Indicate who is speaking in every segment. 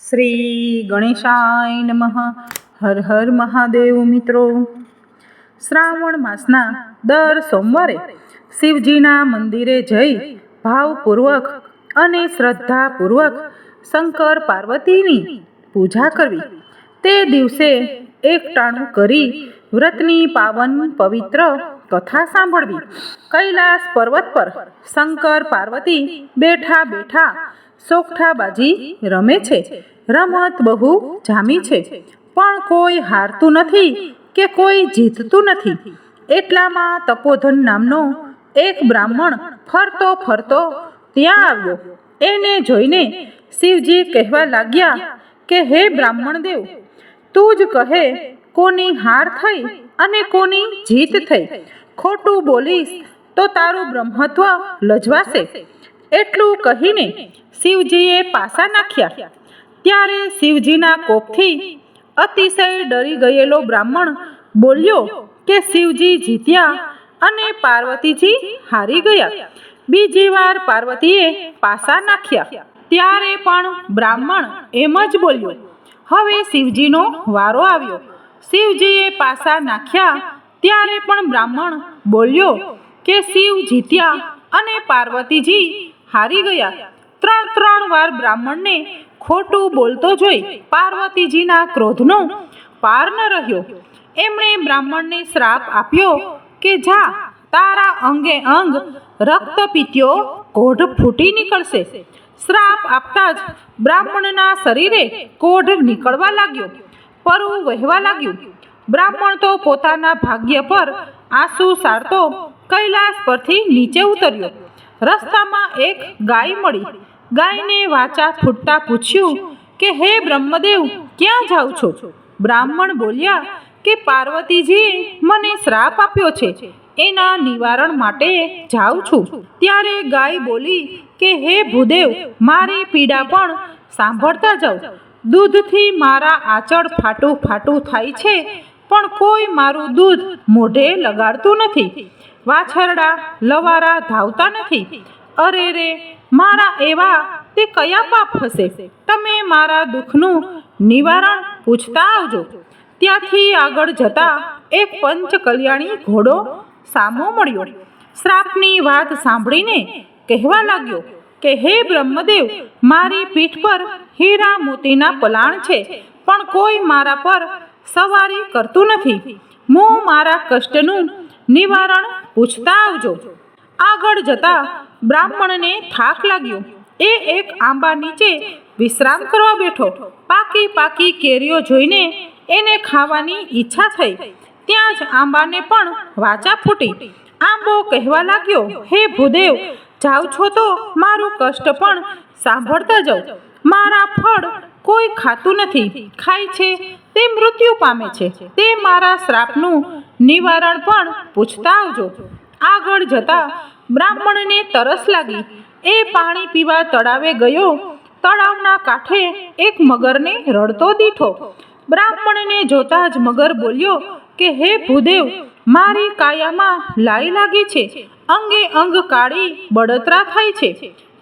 Speaker 1: શ્રી ગણેશાય નમઃ. હર હર મહાદેવ. મિત્રો, શ્રાવણ માસના દર સોમવારે શિવજીના મંદિરે જઈ ભાવપૂર્વક અને શ્રદ્ધાપૂર્વક શંકર પાર્વતીની પૂજા કરવી. તે દિવસે એકટાણું કરી વ્રતની પાવન પવિત્ર કથા સાંભળવી. કૈલાસ પર્વત પર શંકર પાર્વતી બેઠા બેઠા સોગઠાબાજી રમે છે. રમત બહુ જામી છે, પણ કોઈ હારતું નથી કે કોઈ જીતતું નથી. એટલામાં તપોધન નામનો એક બ્રાહ્મણ ફરતો ફરતો ત્યાં આવ્યો. એને જોઈને શિવજી કહેવા લાગ્યા કે હે બ્રાહ્મણ દેવ, તું જ કહે કોની હાર થઈ અને કોની જીત થઈ. ખોટું બોલીશ તો તારું બ્રહ્મત્વ લજવાશે. એટલું કહીને શિવજીએ પાસા નાખ્યા. ત્યારે શિવજીના કોપથી અતિશય ડરી ગયેલો બ્રાહ્મણ બોલ્યો કે શિવજી જીત્યા અને પાર્વતીજી હારી ગયા. બીજી વાર પાર્વતીએ પાસા નાખ્યા. ત્યારે પણ બ્રાહ્મણ એમ જ બોલ્યો. હવે શિવજીનો વારો આવ્યો. શિવજીએ પાસા નાખ્યા ત્યારે પણ બ્રાહ્મણ બોલ્યો કે શિવ જીત્યા અને પાર્વતીજી હારી ગયા. ત્રણ વાર બ્રાહ્મણને ખોટું બોલતો જોઈ પાર્વતીજીના ક્રોધનો પાર ન રહ્યો. એમણે બ્રાહ્મણને શ્રાપ આપ્યો કે જા, તારા અંગે અંગ રક્ત પીત્યો કોઢ ફૂટી નીકળશે. શ્રાપ આપતા જ બ્રાહ્મણના શરીરે કોઢ નીકળવા લાગ્યો, પરુ વહેવા લાગ્યું. બ્રાહ્મણ તો પોતાના ભાગ્ય પર આંસુ સારતો કૈલાસ પરથી નીચે ઉતર્યો. રસ્તામાં એક ગાય મળી. ગાયને વાચા ફૂટતા પૂછ્યું કે હે બ્રહ્મદેવ, ક્યાં જાઉં છો? બ્રાહ્મણ બોલ્યા કે પાર્વતીજીએ મને શ્રાપ આપ્યો છે, એના નિવારણ માટે જાઉં છું. ત્યારે ગાય બોલી કે હે ભૂદેવ, મારી પીડા પણ સાંભળતા જાઓ. દૂધથી મારા આંચળ ફાટું ફાટું થાય છે, પણ કોઈ મારું દૂધ મોઢે લગાડતું નથી. વાછરડા લવારા ધાવતા નથી. અરે રે, મારા એવા તે કયા પાપ હશે? તમે મારા દુઃખનું નિવારણ પૂછતા આવજો. ત્યાંથી આગળ જતા એક પંચ કલ્યાણી ઘોડો સામો મળ્યો. શ્રાપની વાત સાંભળીને કહેવા લાગ્યો કે હે બ્રહ્મદેવ, મારી પીઠ પર હીરા મોતીના પલાણ છે, પણ કોઈ મારા પર સવારી કરતું નથી. હું મારા કષ્ટનું નિવારણ પૂછતા આવજો. આગળ જતા બ્રાહ્મણને થાક લાગ્યો. એ એક આંબા નીચે વિશ્રામ કરવા બેઠો. પાકી કેરીઓ જોઈને એને ખાવાની ઈચ્છા થઈ. ત્યાં જ આંબાને પણ વાચા ફૂટી. આંબો કહેવા લાગ્યો, હે ભૂદેવ, જાઓ છો તો મારું કષ્ટ પણ સાંભળતા જાઓ. મારા ફળ કોઈ ખાતું નથી, ખાય છે તે મૃત્યુ પામે છે. તે મારા શ્રાપનું નિવારણ પણ પૂછતા આવજો. આગળ જતા બ્રાહ્મણને તરસ લાગી. એ પાણી પીવા તળાવે ગયો. તળાવના કાંઠે એક મગરને રડતો દીઠો. બ્રાહ્મણને જોતા જ મગર બોલ્યો કે હે ભૂદેવ, મારી કાયામાં લાઈ લાગી છે. અંગે અંગ કાળી બળતરા થાય છે.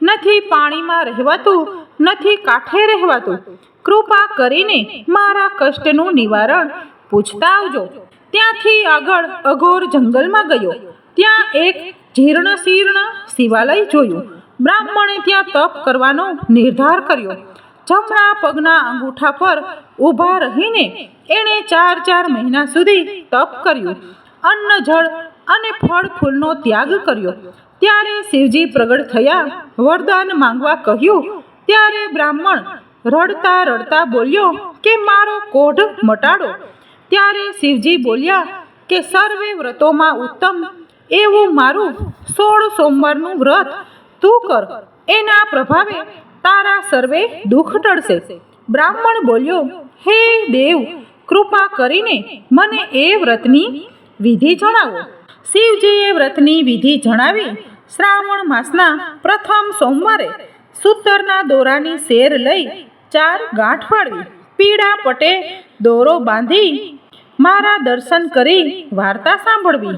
Speaker 1: નથી પાણીમાં રહેવાતું, નથી કાંઠે રહેવાતું. કૃપા કરીને મારા કષ્ટનું નિવારણ પૂછતા આવજો. ત્યાંથી આગળ અઘોર જંગલમાં ગયો. ત્યાં એક જીર્ણ શીર્ણ શિવાલય જોયું. બ્રાહ્મણે ત્યાં તપ કરવાનો નિર્ધાર કર્યો. જમણા પગના અંગૂઠા પર ઊભા રહીને એણે 4 મહિના સુધી તપ કર્યું. અન્ન જળ અને ફળ ફૂલનો ત્યાગ કર્યો. ત્યારે શિવજી પ્રગટ થયા. વરદાન માંગવા કહ્યું. ત્યારે બ્રાહ્મણ રડતા રડતા બોલ્યો કે મારો કોઢ મટાડો. ત્યારે શિવજી બોલ્યા કે સર્વે વ્રતોમાં ઉત્તમ એવું મારું 16 સોમવારનું વ્રત તું કર. એના પ્રભાવે તારા સર્વે દુઃખ ટળશે. બ્રાહ્મણ બોલ્યો, હે દેવ, કૃપા કરીને મને એ વ્રતની વિધિ જણાવો. શિવજીએ વ્રતની વિધિ જણાવી. શ્રાવણ માસના પ્રથમ સોમવારે સૂતરના દોરાની શેર લઈ 4 ગાંઠ વાળવી. પીળા પટે દોરો બાંધી મારા દર્શન કરી વાર્તા સાંભળવી.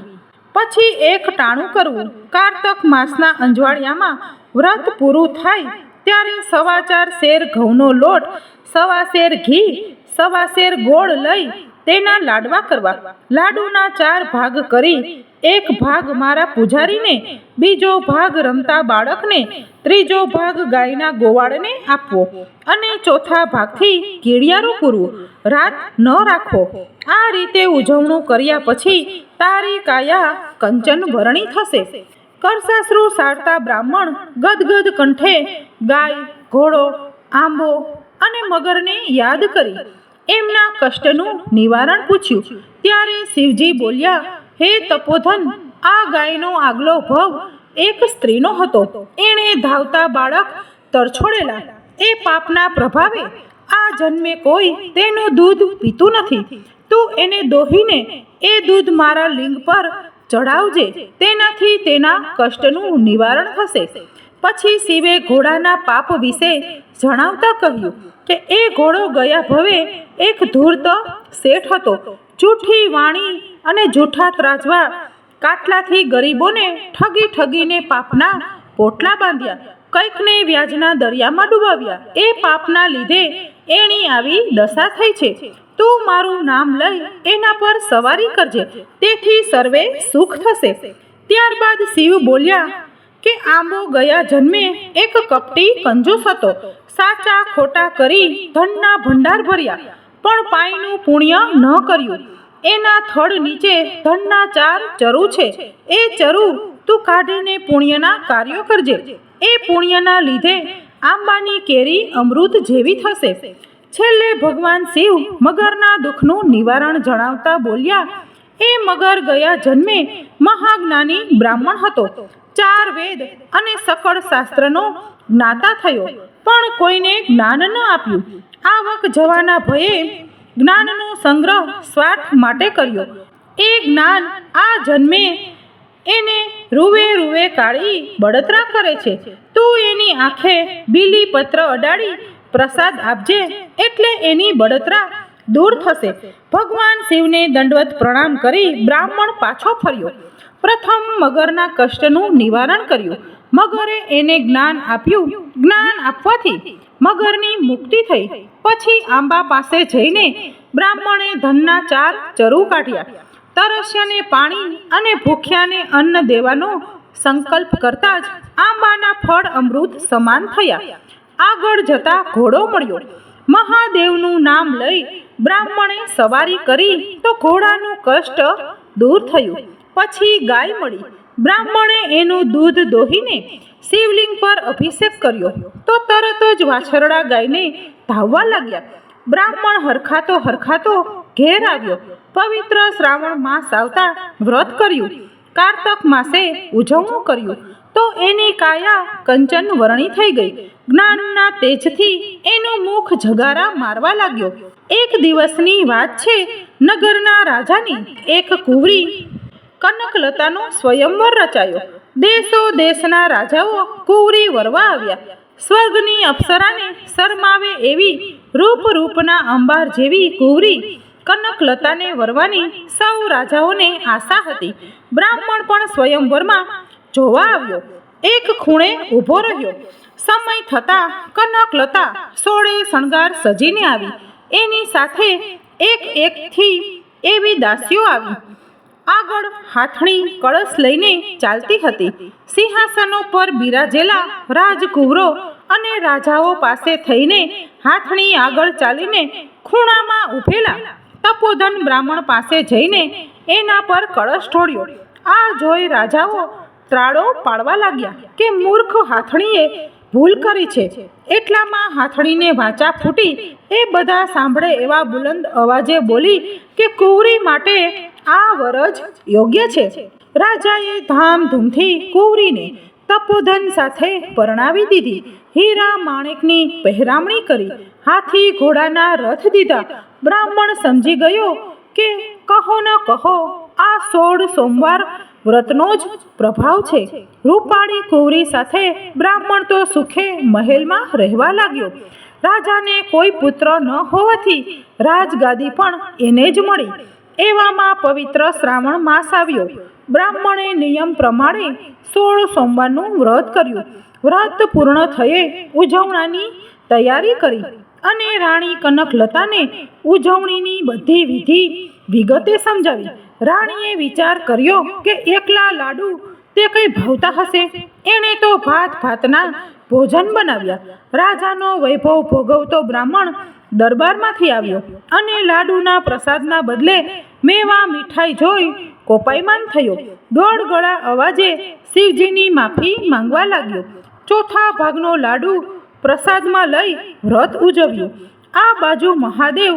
Speaker 1: પછી એક ટાણું કરવું. કારતક માસના અંજવાળિયામાં વ્રત પૂરું થાય ત્યારે 4.25 શેર ઘઉંનો લોટ સવાશેર ઘી, સવાશેર ગોળ લઈ તેના લાડવા કરવા. લાડુના 4 ભાગ કરી, એક ભાગ મારા પૂજારીને, બીજો ભાગ રમતા બાળકને, ત્રીજો ભાગ ગાયના ગોવાળને આપવો અને ચોથા ભાગથી કેળિયારું પૂરવું. રાત ન રાખવો. આ રીતે ઉજવણું કર્યા પછી તારી કાયા કંચન વરણી થશે. કરશાશ્રુ સારતા બ્રાહ્મણ ગદગદ કંઠે ગાય, ઘોડો, આંબો અને મગરને યાદ કરી એમના કષ્ટનું નિવારણ પૂછ્યું. ત્યારે શિવજી બોલ્યા, હે તપોધન, આ ગાયનો આગલો ભવ એક સ્ત્રીનો હતો. એણે ધાવતા બાળક તરછોડેલા. એ પાપના પ્રભાવે આ જન્મે કોઈ તેનું દૂધ પીતું નથી. તું એને દોહીને એ દૂધ મારા લિંગ પર ચડાવજે. તેનાથી તેના કષ્ટનું નિવારણ થશે. પછી શિવે ઘોડાના પાપ વિશે જણાવતા કહ્યું કે એ ઘોડો ગયા ભવે એક ધૂર્ત શેઠ હતો. જૂઠી વાણી અને જૂઠા ત્રાજવા કાટલાથી ગરીબોને ઠગી ઠગીને પાપના પોટલા બાંધ્યા. કંઈકને વ્યાજના દરિયામાં ડૂબાવ્યા. એ પાપના લીધે એની આવી દશા થઈ છે. તું મારું નામ લઈ એના પર સવારી કરજે, તેથી સર્વે સુખ થશે. ત્યારબાદ શિવ બોલ્યા કે આંબો ગયા જન્મે એક કપટી કંજૂસ હતો. સાચા ખોટા કરી ધનના ભંડાર ભર્યા, પણ પાયનું પુણ્ય ન કર્યું. એના થડ નીચે ધનના 4 ચરુ છે. એ ચરુ તું કાઢીને પુણ્યના કાર્યો કરજે. એ પુણ્યના લીધે આંબાની કેરી અમૃત જેવી થશે. છેલ્લે ભગવાન શિવ મગરના દુઃખનું નિવારણ જણાવતા બોલ્યા, એ મગર ગયા જન્મે મહાજ્ઞાની બ્રાહ્મણ હતો. 4 વેદ અને સકળ શાસ્ત્રનો જ્ઞાતા થયો, પણ કોઈને જ્ઞાન ન આપ્યું. આવક જવાના ભયે જ્ઞાનનો સંગ્રહ સ્વાર્થ માટે કર્યો. એ જ્ઞાન આ જન્મે એને રૂવે રૂવે કાઢી બળતરા કરે છે. તું એની આંખે બીલીપત્ર અડાડી પ્રસાદ આપજે, એટલે એની બળતરા દૂર થશે. ભગવાન શિવને દંડવત પ્રણામ કરી બ્રાહ્મણ પાછો ફર્યો. પ્રથમ મગરના કષ્ટનું નિવારણ કર્યું. મગરે એને જ્ઞાન આપ્યું. જ્ઞાન આપવાથી મગરની મુક્તિ થઈ. પછી આંબા પાસે જઈને બ્રાહ્મણે ધનના 4 ચરુ કાઢ્યા. તરસ્યાને પાણી અને ભૂખ્યાને અન્ન દેવાનો સંકલ્પ કરતા જ આંબાના ફળ અમૃત સમાન થયા. આગળ જતા ઘોડો મળ્યો. મહાદેવનું નામ લઈ બ્રાહ્મણે સવારી કરી તો ઘોડાનું કષ્ટ દૂર થયું. પછી ગાય મળી. બ્રાહ્મણે એનું દૂધ દોહીને શિવલિંગ પર અભિષેક કર્યો તો તરત જ વાછરડા ગાયને ધાવવા લાગ્યા. બ્રાહ્મણ હરખાતો ઘેર આવ્યો. પવિત્ર શ્રાવણ માસ આવતા વ્રત કર્યું. કારતક માસે ઉજવણું કર્યું તો એની કાયા કંચન વર્ણી થઈ ગઈ. જ્ઞાનના તેજથી એનું મુખ જગારા મારવા લાગ્યો. એક દિવસની વાત છે. નગરના રાજાની એક કુંવરી કનકલતાનો સ્વયંવર રચાયો. દેશો દેશના રાજાઓ કુંવરી વરવા આવ્યા. સ્વર્ગની અપ્સરાને શરમાવે એવી રૂપના અંબાર જેવી કુંવરી કનકલતાને વરવાની સૌ રાજાઓને આશા હતી. બ્રાહ્મણ પણ સ્વયંવરમાં જોવા આવ્યો. એક ખૂણે ઊભો રહ્યો. સમય થતાં કનકલતા સોળે શણગાર સજીને આવી. એની સાથે એકથી એવી દાસીઓ આવી. આગળ હાથણી કળશ લઈને ચાલતી હતી. સિંહાસનો પર બિરાજેલા રાજકુંવરો અને રાજાઓ પાસે થઈને હાથણી આગળ ચાલીને ખૂણામાં ઊભેલા તપોધન બ્રાહ્મણ પાસે જઈને એના પર કળશ ઢોળ્યો. આ જોઈ રાજાઓ ત્રાળો પાડવા લાગ્યા કે મૂર્ખ હાથણીએ ભૂલ કરી છે. એટલામાં હાથણીને વાચા ફૂટી. એ બધા સાંભળે એવા બુલંદ અવાજે બોલી કે કુંવરી માટે આ વર જ યોગ્ય છે. રાજાએ ધામધૂમથી કુંવરીને તપોધન સાથે પરણાવી દીધી. હીરા માણેકની પહેરામણી કરી. હાથી ઘોડાના રથ દીધા. બ્રાહ્મણ સમજી ગયો કે કહો ન કહો આ 16 સોમવાર વ્રતનો જ પ્રભાવ છે. રૂપાળી કુંવરી સાથે બ્રાહ્મણ તો સુખે મહેલમાં રહેવા લાગ્યો. રાજાને કોઈ પુત્ર ન હોવાથી રાજગાદી પણ એને જ મળી. એવામાં પવિત્ર શ્રાવણ માસ આવ્યો. બ્રાહ્મણે નિયમ પ્રમાણે 16 સોમવારનું વ્રત કર્યું. વ્રત પૂર્ણ થયે ઉજવણાની તૈયારી કરી. અને રાણી કનકલતાને ઉજવણીની બધી વિધિ વિગતે સમજાવી. રાણીએ વિચાર કર્યો કે એકલા લાડુ તે કઈ ભાવતા હશે. એણે તો ભાતના ભોજન બનાવ્યા. રાજાનો વૈભવ ભોગવતો બ્રાહ્મણ દરબારમાંથી આવ્યો અને લાડુના પ્રસાદના બદલે મેવા મીઠાઈ જોઈ કોપાયમાન થયો. ગળગળા અવાજે શિવજીની માફી માંગવા લાગ્યો. ચોથા ભાગનો લાડુ પ્રસાદમાં લઈ વ્રત ઉજવ્યું. આ બાજુ મહાદેવ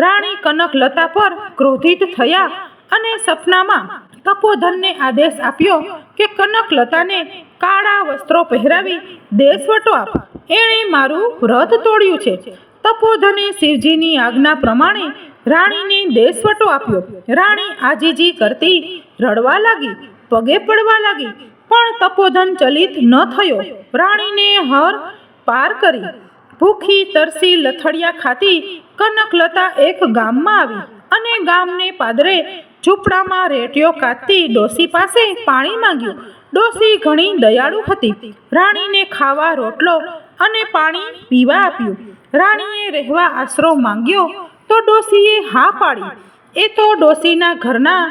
Speaker 1: રાણી કનકલતા પર ક્રોધિત થયા અને સપનામાં તપોધનને આદેશ આપ્યો કે કનકલતાને કાળા વસ્ત્રો પહેરાવી દેશવટો આપ. એણે મારું વ્રત તોડ્યું છે. તપોધને શિવજીની આજ્ઞા પ્રમાણે રાણીને દેશવટો આપ્યો. રાણી આજીજી કરતી રડવા લાગી, પગે પડવા લાગી, પણ તપોધન ચલિત ન થયો. રાણીને હર પાર કરી. ભૂખી તરસી લથડિયા ખાતી કનકલતા એક ગામમાં આવી અને ગામને પાદરે ઝૂંપડામાં રેટીઓ કાઢતી ડોસી પાસે પાણી માંગ્યું. ડોસી ઘણી દયાળુ હતી. રાણીને ખાવા રોટલો અને પાણી પીવા આપ્યું. રાણીએ રહેવા આશરો માંગ્યો તો ડોસીએ હા પાડી. એ તો ડોસીના ઘરના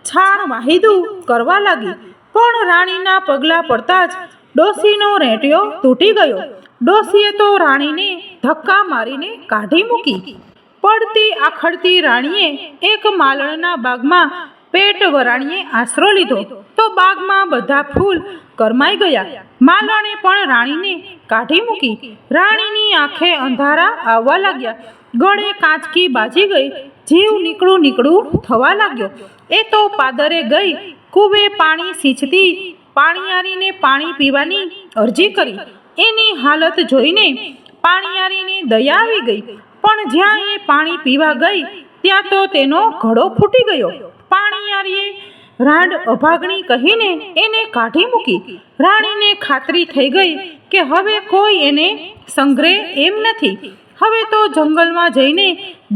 Speaker 1: છાણ વાહિદું કરવા લાગી, પણ રાણીના પગલાં પડતા જ ડોસીનો રેટીઓ તૂટી ગયો. ડોસીએ તો રાણીને ધક્કા મારીને કાઢી મૂકી. પડતી આખડતી રાણીએ એક માલણના બાગમાં પેટ વરાણીએ આશરો લીધો તો બાગમાં બધા ફૂલ કરમાઈ ગયા. માલણે પણ રાણીને કાઢી મૂકી. રાણીની આંખે અંધારા આવવા લાગ્યા. ગળે કાંચકી બાજી ગઈ. જીવ નીકળું થવા લાગ્યો. એ તો પાદરે ગઈ કૂવે પાણી સિંચતી પાણીયારીને પાણી પીવાની અરજી કરી. એની હાલત જોઈને પાણીયારીને દયા આવી ગઈ, પણ જ્યાં એ પાણી પીવા ગઈ ત્યાં તો તેનો ઘડો ફૂટી ગયો. પાણીયારીએ રાંડ અભાગણી કહીને એને કાઢી મૂકી. રાણીને ખાતરી થઈ ગઈ કે હવે કોઈ એને સંગ્રહે એમ નથી. હવે તો જંગલમાં જઈને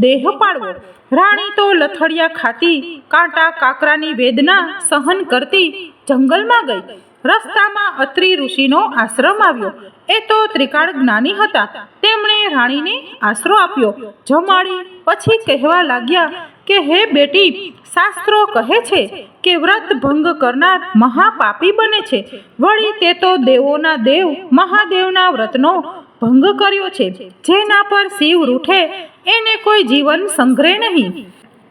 Speaker 1: દેહ પાડવો. રાણી તો લથડિયા ખાતી કાંટા કાકરાની વેદના સહન કરતી જંગલમાં ગઈ. રસ્તામાં અત્રિ ઋષિનો આશ્રમ આવ્યો. એ તો ત્રિકાળ જ્ઞાની હતા. તેમણે રાણીને આશરો આપ્યો, જમાડી. પછી કહેવા લાગ્યા કે હે બેટી, શાસ્ત્રો કહે છે કે વ્રત ભંગ કરનાર મહાપાપી બને છે. વળી તે તો દેવોના દેવ મહાદેવના વ્રતનો ભંગ કર્યો છે. જેના પર શિવ રૂઠે એને કોઈ જીવન સંગ્રહે નહીં.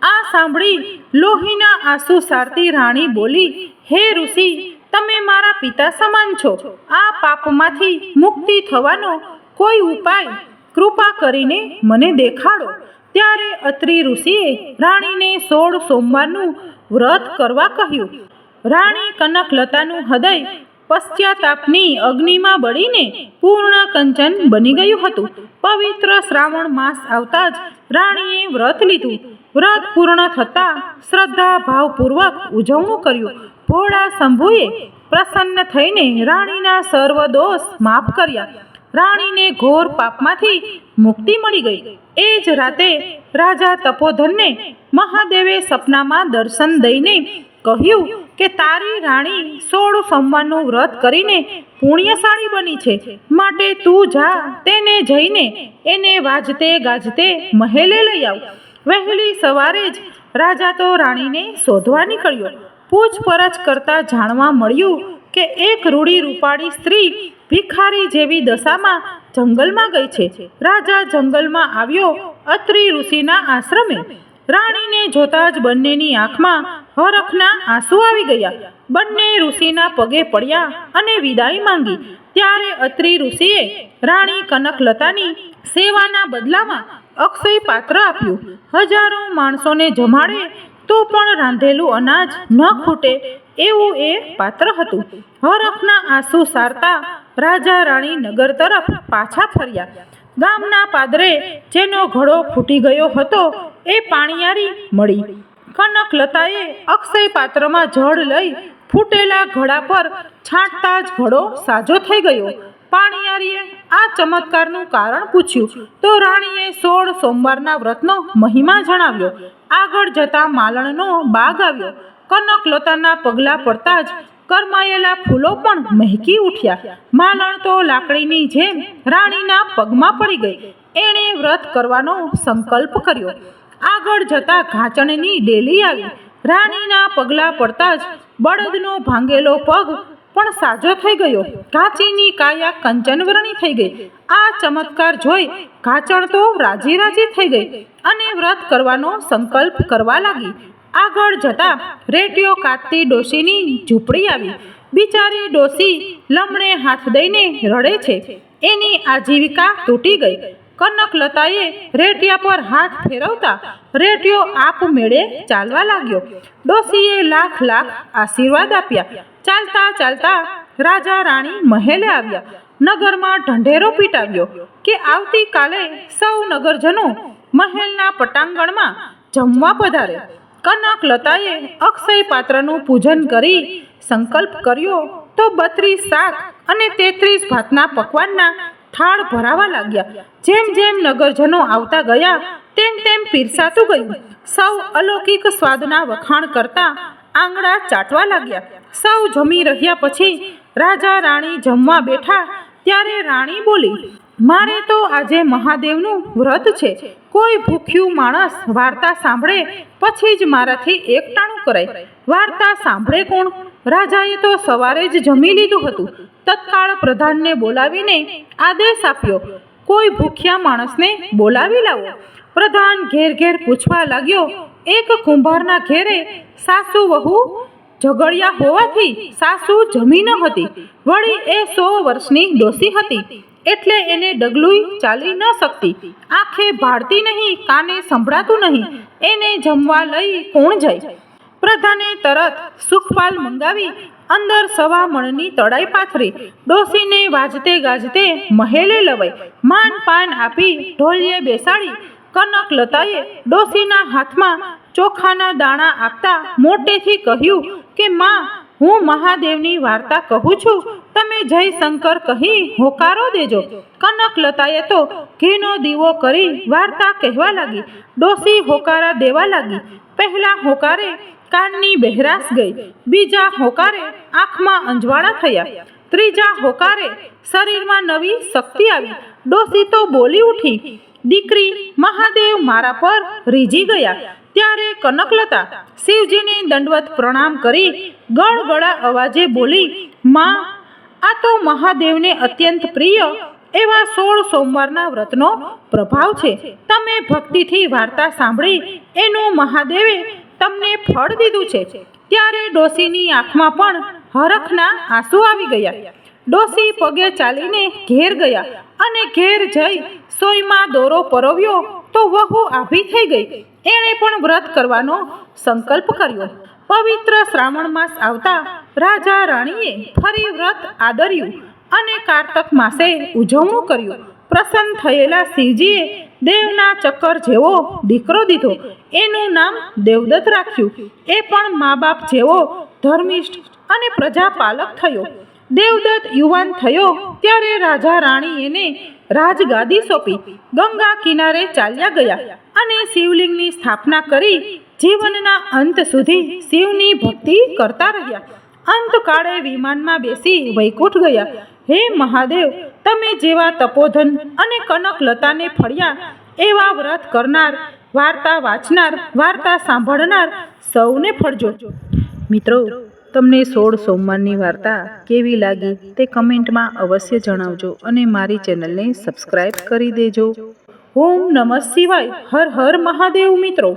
Speaker 1: આ સાંભળી લોહીના આંસુ સારતી રાણી બોલી, હે ઋષિ, તમે મારા પિતા સમાન છો. આ પાપમાંથી મુક્તિ થવાનો કોઈ ઉપાય કૃપા કરીને મને દેખાડો. ત્યારે અત્રિ ઋષિએ રાણીને 16 સોમવારનું વ્રત કરવા કહ્યું. રાણી કનકલતાનું હૃદય પશ્ચાતાપની અગ્નિમાં બળીને પૂર્ણ કંચન બની ગયું હતું. પવિત્ર શ્રાવણ માસ આવતા જ રાણીએ વ્રત લીધું. વ્રત પૂર્ણ થતાં શ્રદ્ધા ભાવપૂર્વક ઉજવણું કર્યું. ભોળા શંભુએ પ્રસન્ન થઈને રાણીના સર્વ દોષ માફ કર્યા. રાણીને ઘોર પાપમાંથી મુક્તિ મળી ગઈ. એ જ રાતે રાજા તપોધનને મહાદેવે સપનામાં દર્શન દઈને કહ્યું કે તારી રાણી 16 સોમવારનું વ્રત કરીને પુણ્યશાળી બની છે, માટે તું જા તેને જઈને એને વાજતે ગાજતે મહેલે લઈ આવ. વહેલી સવારે જ રાજા તો રાણીને શોધવા નીકળ્યો. પૂછપરછ કરતા જાણવા મળ્યું કે એક રૂડી રૂપાળી સ્ત્રી ભિખારી જેવી દશામાં જંગલમાં ગઈ છે. રાજા જંગલમાં આવ્યો અત્રિ ઋષિના આશ્રમે. રાણીને જોતા જ બંનેની આંખમાં હરખના આંસુ આવી ગયા. બંને ઋષિના પગે પડ્યા અને વિદાય માંગી. ત્યારે અત્રિ ઋષિએ રાણી કનકલતાની સેવાના બદલામાં અક્ષય પાત્ર આપ્યું. હજારો માણસોને જમાડે તો પણ રાંધેલું અનાજ ન ખૂટે એવું એ પાત્ર હતું. હરખના આંસુ સારતા રાજા રાણી નગર તરફ પાછા ફર્યા. ગામના પાદરે જેનો ઘડો ફૂટી ગયો હતો એ પાણીયારી મળી. કનકલતાએ અક્ષય પાત્રમાં જળ લઈ ફૂટેલા ઘડા પર છાંટતા જ ઘડો સાજો થઈ ગયો. પાણીયારીએ આ ચમત્કારનું કારણ પૂછ્યું તો રાણીએ 16 સોમવારના વ્રતનો મહિમા જણાવ્યો. આગળ જતા માલણનો બાગ આવ્યો. કનકલતાના પગલા પડતા જ કરમાયેલા ફૂલો પણ મહેકી ઉઠ્યા. માલણ તો લાકડીની જેમ રાણીના પગમાં પડી ગઈ. એણે વ્રત કરવાનો સંકલ્પ કર્યો. આગળ જતા ઘાંચણની ડેલી આવી. રાણીના પગલાં પડતા જ બળદનો ભાંગેલો પગ પણ સાજો થઈ ગયો. ઘાંચીની કાયા કંચનવર્ણી થઈ ગઈ. આ ચમત્કાર જોઈ ઘાંચણ તો રાજી રાજી થઈ ગઈ અને વ્રત કરવાનો સંકલ્પ કરવા લાગી. આગળ જતા રેટીઓ કાતતી ડોશીની ઝૂંપડી આવી. બિચારી ડોશી લમણે હાથ દઈને રડે છે. એની આજીવિકા તૂટી ગઈ. કનકલતાએ રેટિયા પર હાથ ફેરવતા રેટિયો આપમેળે ચાલવા લાગ્યો. ડોશીએ લાખ લાખ આશીર્વાદ આપ્યા. ચાલતા ચાલતા રાજા રાણી મહેલે આવ્યા. નગરમાં ઢંઢેરો પીટાવ્યો કે આવતીકાલે સૌ નગરજનો મહેલના પટાંગણમાં જમવા પધારે. કનકલતાએ અક્ષય પાત્રનું પૂજન કરી સંકલ્પ કર્યો તો 32 શાક અને 33 ભાતના પકવાનના થાળ ભરાવા લાગ્યા. જેમ જેમ નગરજનો આવતા ગયા તેમ તેમ પીરસાતું ગયું. સૌ અલૌકિક સ્વાદના વખાણ કરતા આંગળા ચાટવા લાગ્યા. સૌ જમી રહ્યા પછી રાજા રાણી જમવા બેઠા ત્યારે રાણી બોલી, મારે તો આજે મહાદેવનું વ્રત છે. કોઈ ભૂખ્યું માણસ વાર્તા સાંભળે પછી જ મારાથી એકટાણું કરાય. વાર્તા સાંભળે કોણ? રાજાએ તો સવારે જ જમી લીધું હતું. તત્કાળ પ્રધાનને બોલાવીને આદેશ આપ્યો, કોઈ ભૂખ્યા માણસને બોલાવી લાવો. પ્રધાન ઘેર ઘેર પૂછવા લાગ્યો. એક કુંભારના ઘેરે સાસુ વહુ ઝઘડ્યા હોવાથી સાસુ જમી ન હતી. વળી એ 100 વર્ષની ડોસી હતી એટલે એને ડગલું ચાલી ન શકતી. આંખે ભાળતી નહીં, કાને સંભળાતું નહીં. એને જમવા લઈ કોણ જાય? પ્રધાને તરત સુખપાલ મંગાવી અંદર 1.25 મણની તળાઈ પાથરી ડોસીને વાજતે ગાજતે મહેલે લવાઈ. માન પાન આપી ઢોલિયે બેસાડી. કનકલતાએ ડોસીના હાથમાં ચોખાના દાણા આપતા મોટેથી કહ્યું કે માં, હું મહાદેવની વાર્તા કહું છું, તમે જય શંકર કહી હોકારો દેજો. કનકલતાએ તો ઘીનો દીવો કરી વાર્તા કહેવા લાગી. ડોસી હોકારા દેવા લાગી. પહેલા હોકારે કાનની બહેરાશ ગઈ. બીજા હોકારે આંખમાં અંજવાળા થયા. ત્રીજા હોકારે શરીરમાં નવી શક્તિ આવી. ડોસી તો બોલી ઉઠી, દીકરી, મહાદેવ મારા પર રીઝી ગયા. ત્યારે કનકલતા શિવજીને દંડવત પ્રણામ કરી ગળગળા અવાજે બોલી, માં, આ તો મહાદેવને અત્યંત પ્રિય એવા 16 સોમવારના વ્રતનો પ્રભાવ છે. તમે ભક્તિથી વાર્તા સાંભળી એનું મહાદેવે તમને ફળ દીધું છે. ત્યારે ડોસીની આંખમાં પણ હરખના આંસુ આવી ગયા. ડોસી પગે ચાલીને ઘેર ગયા અને ઘેર જઈ સોયમાં દોરો પરોવ્યો તો વહુ આભી થઈ ગઈ. એણે પણ વ્રત કરવાનો સંકલ્પ કર્યો. પવિત્ર શ્રાવણ માસ આવતા રાજા રાણીએ ફરી વ્રત આદર્યું અને કારતક માસે ઉજવણું કર્યું. પ્રસન્ન થયેલા શિવજીએ દેવના ચક્કર જેવો દીકરો દીધો. એનું નામ દેવદત્ત રાખ્યું. એ પણ મા બાપ જેવો ધર્મિષ્ઠ અને પ્રજાપાલક થયો. દેવદત્ત યુવાન થયો ત્યારે રાજા રાણી એને રાજગાદી સોંપી. ગંગા કિનારે ચાલ્યા ગયા અને શિવલિંગની સ્થાપના કરી જીવનના અંત સુધી શિવની ભક્તિ કરતા રહ્યા. અંતકાળે વિમાનમાં બેસી વૈકુંઠ ગયા. હે મહાદેવ, તમે જેવા તપોધન અને કનકલતાને ફળ્યા એવા વ્રત કરનાર, વાર્તા વાંચનાર, વાર્તા સાંભળનાર સૌને ફળજો. મિત્રો, તમને 16 સોમવારની વાર્તા કેવી લાગી તે કમેન્ટમાં અવશ્ય જણાવજો અને મારી ચેનલને સબસ્ક્રાઈબ કરી દેજો. ઓમ નમઃ શિવાય. હર હર મહાદેવ. મિત્રો,